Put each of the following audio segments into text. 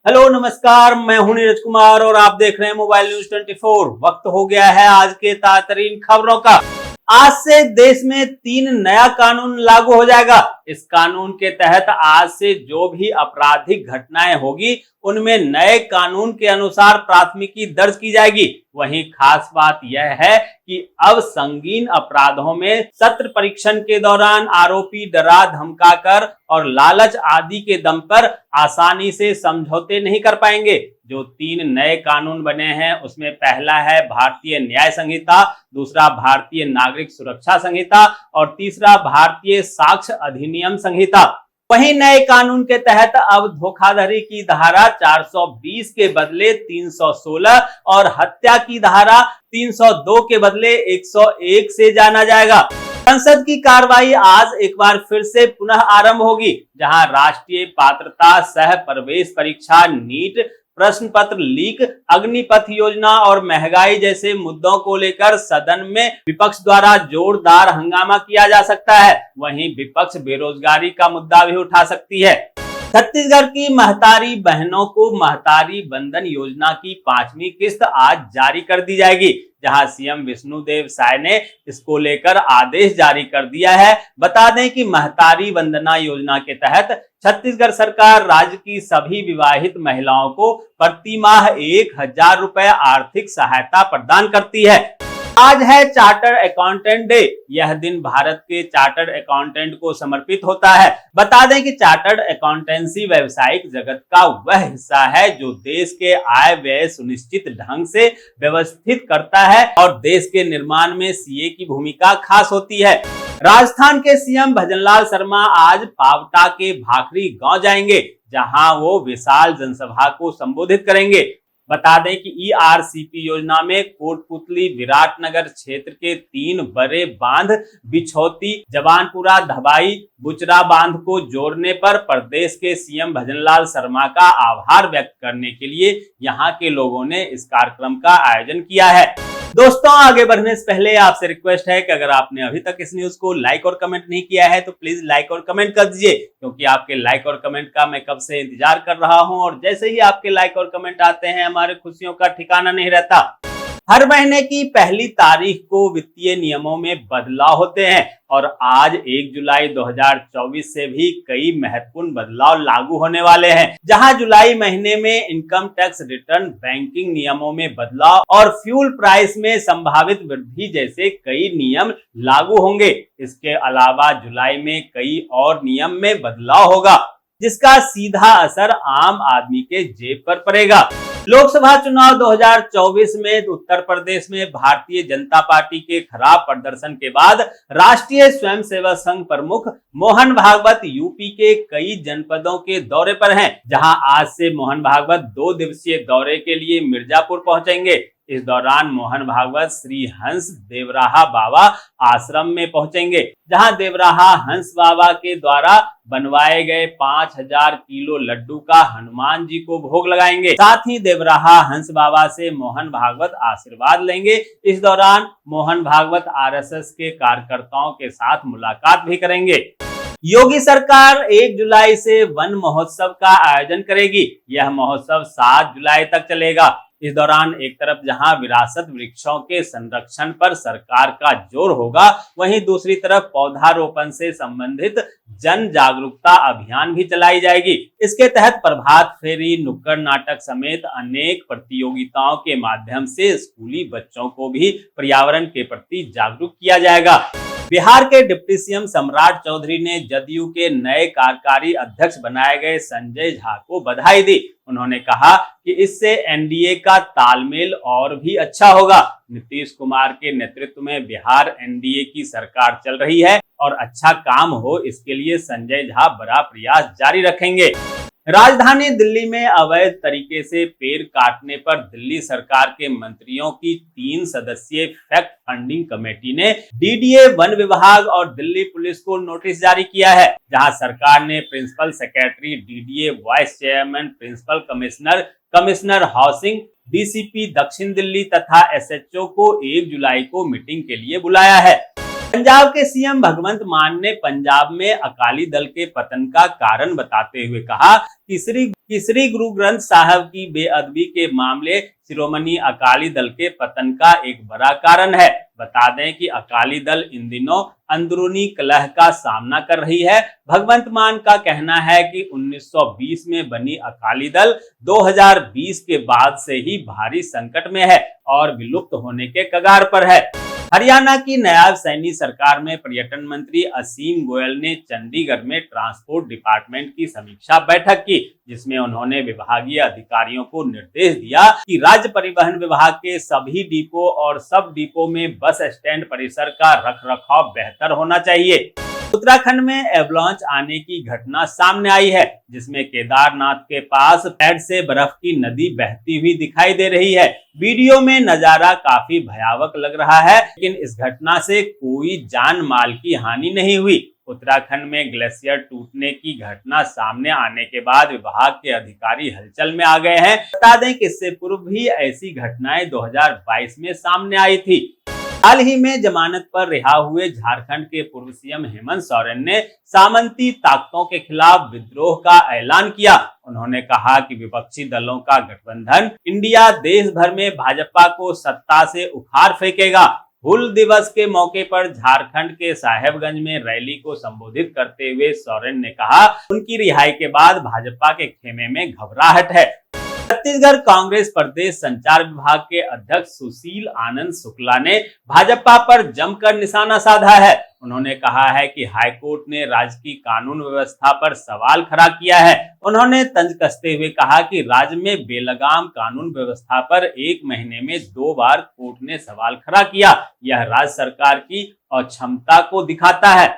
Hello नमस्कार, मैं हूं नीरज कुमार और आप देख रहे हैं मोबाइल न्यूज 24। वक्त हो गया है आज के तातरीन खबरों का। आज से देश में 3 नया कानून लागू हो जाएगा। इस कानून के तहत आज से जो भी आपराधिक घटनाएं होगी उनमें नए कानून के अनुसार प्राथमिकी दर्ज की जाएगी। वहीं खास बात यह है कि अब संगीन अपराधों में सत्र परीक्षण के दौरान आरोपी डरा धमकाकर और लालच आदि के दम पर आसानी से समझौते नहीं कर पाएंगे। जो 3 नए कानून बने हैं उसमें पहला है भारतीय न्याय संहिता, दूसरा भारतीय नागरिक सुरक्षा संहिता और तीसरा भारतीय साक्ष्य अधिनियम संहिता। वहीं नए कानून के तहत अब धोखाधड़ी की धारा 420 के बदले 316 और हत्या की धारा 302 के बदले 101 से जाना जाएगा। संसद की कार्रवाई आज एक बार फिर से पुनः आरंभ होगी, जहां राष्ट्रीय पात्रता सह प्रवेश परीक्षा नीट, प्रश्न पत्र लीक, अग्निपथ योजना और महंगाई जैसे मुद्दों को लेकर सदन में विपक्ष द्वारा जोरदार हंगामा किया जा सकता है। वहीं विपक्ष बेरोजगारी का मुद्दा भी उठा सकती है। छत्तीसगढ़ की महतारी बहनों को महतारी बंधन योजना की 5वीं किस्त आज जारी कर दी जाएगी, जहां सीएम विष्णुदेव साय ने इसको लेकर आदेश जारी कर दिया है। बता दें कि महतारी वंदना योजना के तहत छत्तीसगढ़ सरकार राज्य की सभी विवाहित महिलाओं को प्रति माह 1,000 रुपए आर्थिक सहायता प्रदान करती है। आज है चार्टर्ड अकाउंटेंट डे। यह दिन भारत के चार्टर्ड अकाउंटेंट को समर्पित होता है। बता दें कि चार्टर्ड अकाउंटेंसी व्यावसायिक जगत का वह हिस्सा है जो देश के आय व्यय सुनिश्चित ढंग से व्यवस्थित करता है और देश के निर्माण में सीए की भूमिका खास होती है। राजस्थान के सीएम भजनलाल शर्मा आज पावटा के भाखरी गांव जाएंगे, जहां वो विशाल जनसभा को संबोधित करेंगे। बता दें कि ईआरसीपी योजना में कोटपुतली विराटनगर क्षेत्र के 3 बड़े बांध बिछौती, जवानपुरा, धबाई, बुचरा बांध को जोड़ने पर प्रदेश के सीएम भजनलाल शर्मा का आभार व्यक्त करने के लिए यहां के लोगों ने इस कार्यक्रम का आयोजन किया है। दोस्तों, आगे बढ़ने से पहले आपसे रिक्वेस्ट है कि अगर आपने अभी तक इस न्यूज को लाइक और कमेंट नहीं किया है तो प्लीज लाइक और कमेंट कर दीजिए, क्योंकि आपके लाइक और कमेंट का मैं कब से इंतजार कर रहा हूं और जैसे ही आपके लाइक और कमेंट आते हैं हमारे खुशियों का ठिकाना नहीं रहता। हर महीने की पहली तारीख को वित्तीय नियमों में बदलाव होते हैं और आज 1 जुलाई 2024 से भी कई महत्वपूर्ण बदलाव लागू होने वाले हैं। जहां जुलाई महीने में इनकम टैक्स रिटर्न, बैंकिंग नियमों में बदलाव और फ्यूल प्राइस में संभावित वृद्धि जैसे कई नियम लागू होंगे। इसके अलावा जुलाई में कई और नियम में बदलाव होगा, जिसका सीधा असर आम आदमी के जेब पर पड़ेगा। लोकसभा चुनाव 2024 में उत्तर प्रदेश में भारतीय जनता पार्टी के खराब प्रदर्शन के बाद राष्ट्रीय स्वयंसेवक संघ प्रमुख मोहन भागवत यूपी के कई जनपदों के दौरे पर हैं, जहां आज से मोहन भागवत 2 दिवसीय दौरे के लिए मिर्जापुर पहुंचेंगे। इस दौरान मोहन भागवत श्री हंस देवराहा बाबा आश्रम में पहुंचेंगे, जहां देवराहा हंस बाबा के द्वारा बनवाए गए 5,000 किलो लड्डू का हनुमान जी को भोग लगाएंगे। साथ ही देवराहा हंस बाबा से मोहन भागवत आशीर्वाद लेंगे। इस दौरान मोहन भागवत आरएसएस के कार्यकर्ताओं के साथ मुलाकात भी करेंगे। योगी सरकार 1 जुलाई से वन महोत्सव का आयोजन करेगी। यह महोत्सव 7 जुलाई तक चलेगा। इस दौरान एक तरफ जहां विरासत वृक्षों के संरक्षण पर सरकार का जोर होगा, वहीं दूसरी तरफ पौधारोपण से संबंधित जन जागरूकता अभियान भी चलाई जाएगी। इसके तहत प्रभात फेरी, नुक्कड़ नाटक समेत अनेक प्रतियोगिताओं के माध्यम से स्कूली बच्चों को भी पर्यावरण के प्रति जागरूक किया जाएगा। बिहार के डिप्टी सीएम सम्राट चौधरी ने जदयू के नए कार्यकारी अध्यक्ष बनाए गए संजय झा को बधाई दी। उन्होंने कहा कि इससे एनडीए का तालमेल और भी अच्छा होगा। नीतीश कुमार के नेतृत्व में बिहार एनडीए की सरकार चल रही है और अच्छा काम हो, इसके लिए संजय झा बड़ा प्रयास जारी रखेंगे। राजधानी दिल्ली में अवैध तरीके से पेड़ काटने पर दिल्ली सरकार के मंत्रियों की 3 सदस्यीय फैक्ट फंडिंग कमेटी ने डीडीए, वन विभाग और दिल्ली पुलिस को नोटिस जारी किया है, जहां सरकार ने principal secretary, DDA vice chairman, principal commissioner, commissioner housing, DCP दक्षिण दिल्ली तथा एसएचओ को 1 जुलाई को मीटिंग के लिए बुलाया है। पंजाब के सीएम भगवंत मान ने पंजाब में अकाली दल के पतन का कारण बताते हुए कहा कि श्री गुरु ग्रंथ साहब की बेअदबी के मामले शिरोमणि अकाली दल के पतन का एक बड़ा कारण है। बता दें कि अकाली दल इन दिनों अंदरूनी कलह का सामना कर रही है। भगवंत मान का कहना है कि 1920 में बनी अकाली दल 2020 के बाद से ही भारी संकट में है और विलुप्त होने के कगार पर है। हरियाणा की नायब सैनी सरकार में पर्यटन मंत्री असीम गोयल ने चंडीगढ़ में ट्रांसपोर्ट डिपार्टमेंट की समीक्षा बैठक की, जिसमें उन्होंने विभागीय अधिकारियों को निर्देश दिया कि राज्य परिवहन विभाग के सभी डिपो और सब डिपो में बस स्टैंड परिसर का रखरखाव बेहतर होना चाहिए। उत्तराखंड में एवलांच आने की घटना सामने आई है, जिसमें केदारनाथ के पास पैड से बर्फ की नदी बहती हुई दिखाई दे रही है। वीडियो में नजारा काफी भयावह लग रहा है, लेकिन इस घटना से कोई जान माल की हानि नहीं हुई। उत्तराखंड में ग्लेशियर टूटने की घटना सामने आने के बाद विभाग के अधिकारी हलचल में आ गए हैं। बता दें कि इससे पूर्व भी ऐसी घटनाएं 2022 में सामने आई थी। हाल ही में जमानत पर रिहा हुए झारखंड के पूर्व सीएम हेमंत सोरेन ने सामंती ताकतों के खिलाफ विद्रोह का ऐलान किया। उन्होंने कहा कि विपक्षी दलों का गठबंधन इंडिया देश भर में भाजपा को सत्ता से उखाड़ फेंकेगा। हुल दिवस के मौके पर झारखंड के साहेबगंज में रैली को संबोधित करते हुए सोरेन ने कहा, उनकी रिहाई के बाद भाजपा के खेमे में घबराहट है। छत्तीसगढ़ कांग्रेस प्रदेश संचार विभाग के अध्यक्ष सुशील आनंद शुक्ला ने भाजपा पर जमकर निशाना साधा है। उन्होंने कहा है कि हाईकोर्ट ने राज्य की कानून व्यवस्था पर सवाल खड़ा किया है। उन्होंने तंज कसते हुए कहा कि राज्य में बेलगाम कानून व्यवस्था पर 1 महीने में 2 बार कोर्ट ने सवाल खड़ा किया। यह राज्य सरकार की अक्षमता को दिखाता है।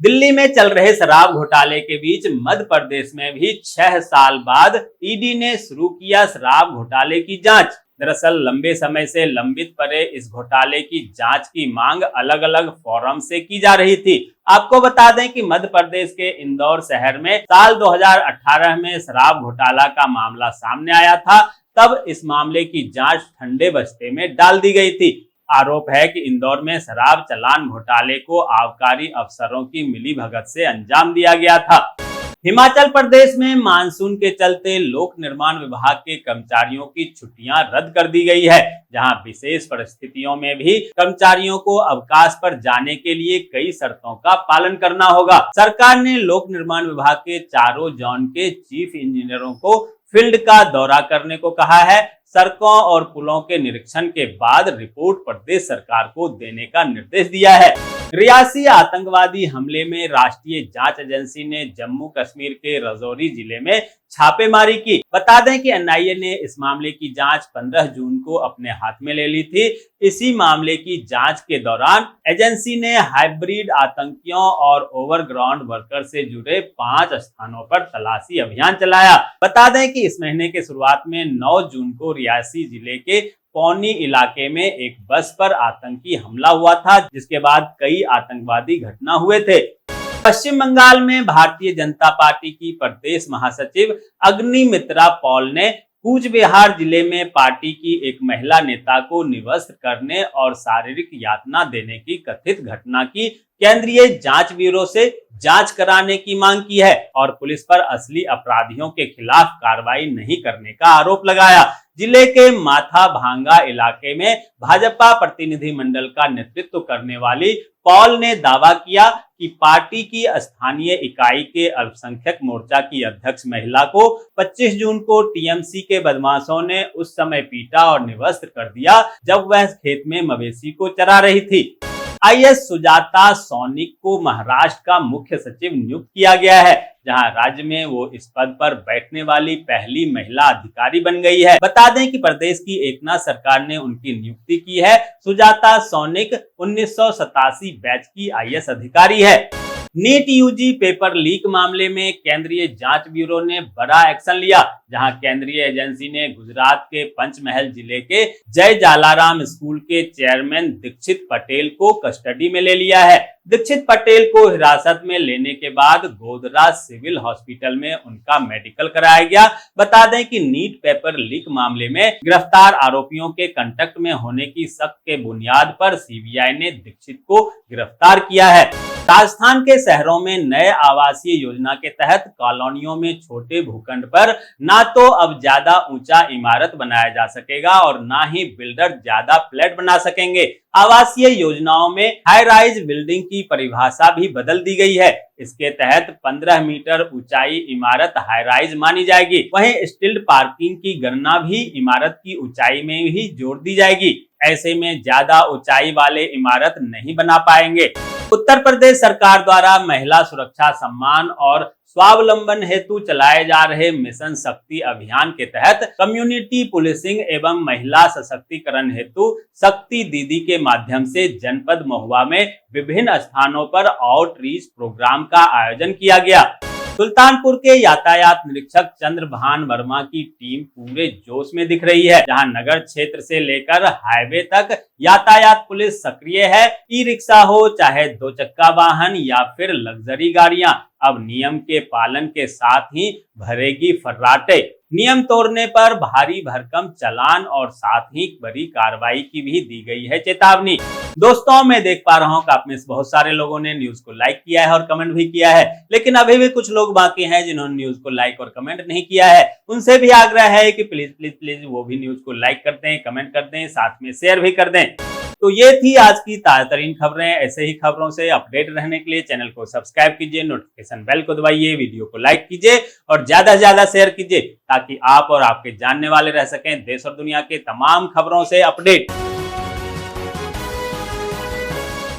दिल्ली में चल रहे शराब घोटाले के बीच मध्य प्रदेश में भी 6 साल बाद ईडी ने शुरू किया शराब घोटाले की जांच। दरअसल लंबे समय से लंबित पड़े इस घोटाले की जांच की मांग अलग अलग फोरम से की जा रही थी। आपको बता दें कि मध्य प्रदेश के इंदौर शहर में साल 2018 में शराब घोटाला का मामला सामने आया था। तब इस मामले की जांच ठंडे बस्ते में डाल दी गई थी। आरोप है कि इंदौर में शराब चालान घोटाले को आबकारी अफसरों की मिलीभगत से अंजाम दिया गया था। हिमाचल प्रदेश में मानसून के चलते लोक निर्माण विभाग के कर्मचारियों की छुट्टियां रद्द कर दी गई है, जहां विशेष परिस्थितियों में भी कर्मचारियों को अवकाश पर जाने के लिए कई शर्तों का पालन करना होगा। सरकार ने लोक निर्माण विभाग के चारों जोन के चीफ इंजीनियरों को फील्ड का दौरा करने को कहा है। सड़कों और पुलों के निरीक्षण के बाद रिपोर्ट प्रदेश सरकार को देने का निर्देश दिया है। रियासी आतंकवादी हमले में राष्ट्रीय जांच एजेंसी ने जम्मू कश्मीर के राजौरी जिले में छापेमारी की। बता दें कि एनआईए ने इस मामले की जांच 15 जून को अपने हाथ में ले ली थी। इसी मामले की जांच के दौरान एजेंसी ने हाइब्रिड आतंकियों और ओवरग्राउंड वर्कर से जुड़े 5 स्थानों पर तलाशी अभियान चलाया। बता दें कि इस महीने के शुरुआत में 9 जून को रियासी जिले के पौनी इलाके में एक बस पर आतंकी हमला हुआ था, जिसके बाद कई आतंकवादी घटना हुए थे। पश्चिम बंगाल में भारतीय जनता पार्टी की प्रदेश महासचिव अग्निमित्रा पॉल ने कूच बिहार जिले में पार्टी की एक महिला नेता को निवस्त्र करने और शारीरिक यातना देने की कथित घटना की केंद्रीय जांच ब्यूरो से जांच कराने की मांग की है और पुलिस पर असली अपराधियों के खिलाफ कार्रवाई नहीं करने का आरोप लगाया। जिले के माथा भांगा इलाके में भाजपा प्रतिनिधि मंडल का नेतृत्व करने वाली पॉल ने दावा किया कि पार्टी की स्थानीय इकाई के अल्पसंख्यक मोर्चा की अध्यक्ष महिला को 25 जून को टीएमसी के बदमाशों ने उस समय पीटा और निवस्त्र कर दिया जब वह खेत में मवेशी को चरा रही थी। आईएएस सुजाता सौनिक को महाराष्ट्र का मुख्य सचिव नियुक्त किया गया है, जहां राज्य में वो इस पद पर बैठने वाली पहली महिला अधिकारी बन गई है। बता दें कि प्रदेश की एकनाथ सरकार ने उनकी नियुक्ति की है। सुजाता सौनिक 1987 बैच की आईएएस अधिकारी है। नीट यूजी पेपर लीक मामले में केंद्रीय जांच ब्यूरो ने बड़ा एक्शन लिया, जहां केंद्रीय एजेंसी ने गुजरात के पंचमहल जिले के जय जालाराम स्कूल के चेयरमैन दीक्षित पटेल को कस्टडी में ले लिया है। दीक्षित पटेल को हिरासत में लेने के बाद गोधरा सिविल हॉस्पिटल में उनका मेडिकल कराया गया। बता दें कि नीट पेपर लीक मामले में गिरफ्तार आरोपियों के कांटेक्ट में होने की शक के बुनियाद पर सीबीआई ने दीक्षित को गिरफ्तार किया है। राजस्थान के शहरों में नए आवासीय योजना के तहत कॉलोनियों में छोटे भूखंड पर ना तो अब ज्यादा ऊंचा इमारत बनाया जा सकेगा और ना ही बिल्डर ज्यादा फ्लैट बना सकेंगे। आवासीय योजनाओं में हाई राइज बिल्डिंग की परिभाषा भी बदल दी गई है। इसके तहत 15 मीटर ऊंचाई इमारत हाई राइज मानी जाएगी। वहीं स्टिल्ड पार्किंग की गणना भी इमारत की ऊंचाई में ही जोड़ दी जाएगी। ऐसे में ज्यादा ऊंचाई वाले इमारत नहीं बना पाएंगे। उत्तर प्रदेश सरकार द्वारा महिला सुरक्षा सम्मान और स्वावलंबन हेतु चलाए जा रहे मिशन शक्ति अभियान के तहत कम्युनिटी पुलिसिंग एवं महिला सशक्तिकरण हेतु शक्ति दीदी के माध्यम से जनपद महुआ में विभिन्न स्थानों पर आउटरीच प्रोग्राम का आयोजन किया गया। सुल्तानपुर के यातायात निरीक्षक चंद्रभान वर्मा की टीम पूरे जोश में दिख रही है, जहां नगर क्षेत्र से लेकर हाईवे तक यातायात पुलिस सक्रिय है। ई रिक्शा हो चाहे 2 चक्का वाहन या फिर लग्जरी गाड़ियां, अब नियम के पालन के साथ ही भरेगी फर्राटे। नियम तोड़ने पर भारी भरकम चालान और साथ ही बड़ी कार्रवाई की भी दी गई है चेतावनी। दोस्तों, मैं देख पा रहा हूं कि आप में से बहुत सारे लोगों ने न्यूज को लाइक किया है और कमेंट भी किया है, लेकिन अभी भी कुछ लोग बाकी हैं जिन्होंने न्यूज को लाइक और कमेंट नहीं किया है। उनसे भी आग्रह है कि प्लीज प्लीज प्लीज वो भी न्यूज को लाइक कर दें, कमेंट कर दें, साथ में शेयर भी कर दें। तो ये थी आज की ताजा तरीन खबरें। ऐसे ही खबरों से अपडेट रहने के लिए चैनल को सब्सक्राइब कीजिए, नोटिफिकेशन बेल को दबाइए, वीडियो को लाइक कीजिए और ज्यादा से ज्यादा शेयर कीजिए ताकि आप और आपके जानने वाले रह सकें देश और दुनिया के तमाम खबरों से अपडेट।